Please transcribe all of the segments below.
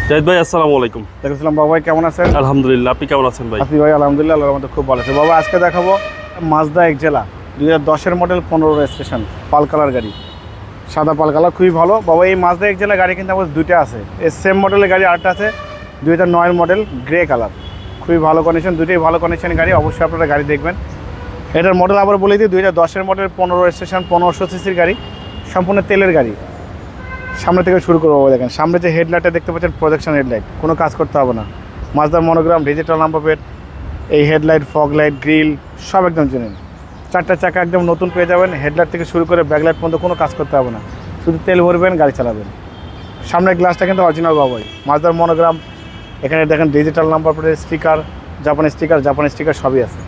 জাহিদ ভাই আসসালামু আলাইকুম। দেখছিলাম বাবা ভাই কেমন আছেন? আলহামদুলিল্লাহ, আপনি কেমন আছেন ভাই? আপনি ভাই আলহামদুলিল্লাহ আল্লাহর মধ্যে খুব ভালো আছে। বাবা আজকে দেখাবো মাজদা এক্সেলা 2010-এর মডেল, 15 রেজিস্ট্রেশন, পাল কালার গাড়ি, সাদা পাল কালার, খুবই ভালো। বাবা এই মাজদা এক্সেলা গাড়ি কিন্তু আমাদের দুইটা আছে, এই সেম মডেলের গাড়ি আরেকটা আছে 2009-এর মডেল, গ্রে কালার, খুবই ভালো কন্ডিশন, দুটোই ভালো কন্ডিশন গাড়ি। অবশ্যই আপনারা গাড়ি দেখবেন। এটার মডেল আবার বলে দিই 2010-এর মডেল, 15 রেজিস্ট্রেশন, 1500 সিসির গাড়ি, সম্পূর্ণ তেলের গাড়ি। সামনে থেকে শুরু করবো। দেখেন সামনে যে হেডলাইটটা দেখতে পাচ্ছেন, প্রজেকশন হেডলাইট, কোনো কাজ করতে হবে না। মাজদার মনোগ্রাম, ডিজিটাল নাম্বার প্লেট, এই হেডলাইট, ফগ লাইট, গ্রিল সব একদম জেনুইন। চারটা চাকা একদম নতুন পেয়ে যাবেন। হেডলাইট থেকে শুরু করে ব্যাকলাইট পর্যন্ত কোনো কাজ করতে হবে না, শুধু তেল ভরবেন, গাড়ি চালাবেন। সামনের গ্লাসটা কিন্তু অরিজিনাল বাবাই, মাজদার মনোগ্রাম। এখানে দেখেন ডিজিটাল নাম্বার প্লেট, স্টিকার, জাপানি স্টিকার সবই আছে।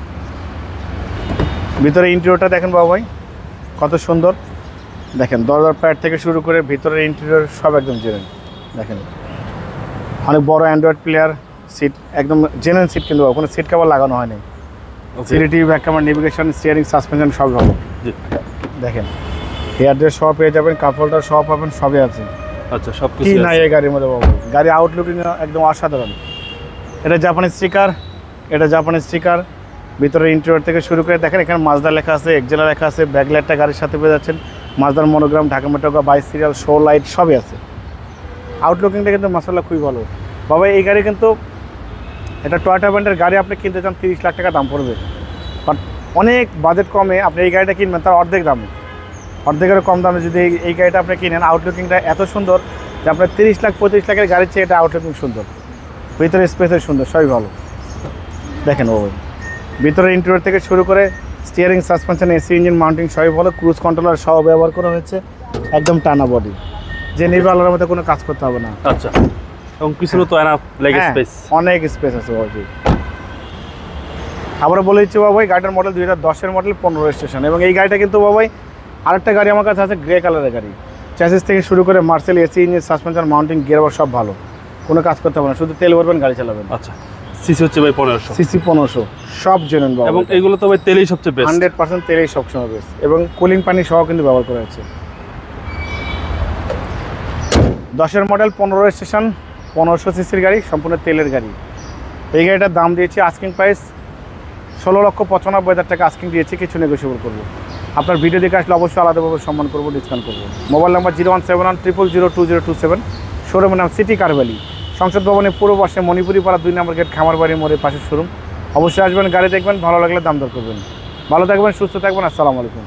ভিতরে ইন্টেরিয়রটা দেখেন বাবাই কত সুন্দর। দেখেন দরজার প্যাড থেকে শুরু করে ভিতরের ইন্টেরিয়র সব একদম জেনুইন। দেখেন অনেক বড় অ্যান্ড্রয়েড প্লেয়ার, সিট একদম জেনুইন সিট, কিন্তু কোনো সিট কভার লাগানো হয়নি। City, back camera, navigation, steering, suspension সব ভালো। দেখেন হেয়ার ড্রেস সব পেয়ে যাবেন, কাপ হোল্ডার সব পাবেন, সবই আছে। আচ্ছা, সব কিছু কি নাই এই গাড়ির মধ্যে বাবু। গাড়ি আউটলুকিং একদম অসাধারণ। এটা জাপানি স্টিকার, ভিতরে ইন্টেরিয়র থেকে শুরু করে দেখেন এখানে মাজদা লেখা আছে, এক্সেলা লেখা আছে, ব্যাকলাইটটা গাড়ির সাথে পেয়ে যাচ্ছেন। মাজদার monogram, Dhaka metro, 22 serial, show light সবই আছে। আউটলুকিংটা কিন্তু মাশাআল্লাহ খুবই ভালো। বাবা এই গাড়ি কিন্তু এটা টয়োটা ব্র্যান্ডের গাড়ি, আপনি কিনতে চান 30 লাখ টাকা দাম পড়বে, বাট অনেক বাজেট কমে আপনি এই গাড়িটা কিনবেন, তার অর্ধেক দামে, অর্ধেকের কম দামে যদি এই গাড়িটা আপনি কিনেন। আউটলুকিংটা এত সুন্দর যে আপনার 30 লাখ 35 লাখের গাড়ির চেয়ে এটা আউটলুকিং সুন্দর, ভিতরে স্পেসের সুন্দর, সবই ভালো। দেখেন ও ভিতরে ইন্টেরিয়র থেকে শুরু করে steering, suspension, AC, engine, mounting সবই ভালো। ক্রুজ কন্ট্রোলার সহ ব্যবহার করা হয়েছে, একদম টানা বডি, যে নিবে আলাদার মধ্যে কোনো কাজ করতে হবে না। আচ্ছা, এবং পিছনে তো এনাফ লেগ স্পেস, অনেক স্পেস আছে বাবু। আবার বলে দিচ্ছি বাবাই গাড়িটার মডেল 2010-এর মডেল, 15 রেজিস্ট্রেশন। এবং এই গাড়িটা কিন্তু বাবাই আরেকটা গাড়ি আমার কাছে আছে, গ্রে কালারের গাড়ি, চ্যাসিস থেকে শুরু করে Marcel, AC, engine, suspension, mounting, gearbox সব ভালো, কোনো কাজ করতে হবে না, শুধু তেল ভরবেন, গাড়ি চালাবেন। আচ্ছা, সিসি হচ্ছে ভাই 1500, সিসি 1500, সব জেনুইন বাবা। এবং এগুলো তো ভাই তেলেই সবচেয়ে বেস্ট, 100% তেলেই সবসময় বেস্ট, এবং কুলিং পানি সহ কিন্তু ব্যবহার করা হয়েছে। 10-এর মডেল, 15 রেজিস্ট্রেশন, 1500 সিসির গাড়ি, সম্পূর্ণ তেলের গাড়ি। এই গাড়িটার দাম দিয়েছি আস্কিং প্রাইস 16,95,000 টাকা আস্কিং দিয়েছি, কিছু নেগোসিয়েবল করবো। আপনার ভিডিও দেখে আসলে অবশ্যই আলাদাভাবে সম্মান করবো, ডিসকাউন্ট করবো। মোবাইল নাম্বার 0171000202027, শোরুমের নাম সিটি কার ভ্যালি, সংসদ ভবনের পূর্ব পাশে, মণিপুরি পাড়া 2 নম্বর গেট, খামারবাড়ি মোড়ের পাশে শোরুম। অবশ্যই আসবেন, গাড়ি দেখবেন, ভালো লাগলে দাম দর করবেন। ভালো থাকবেন, সুস্থ থাকবেন, আসসালামু আলাইকুম।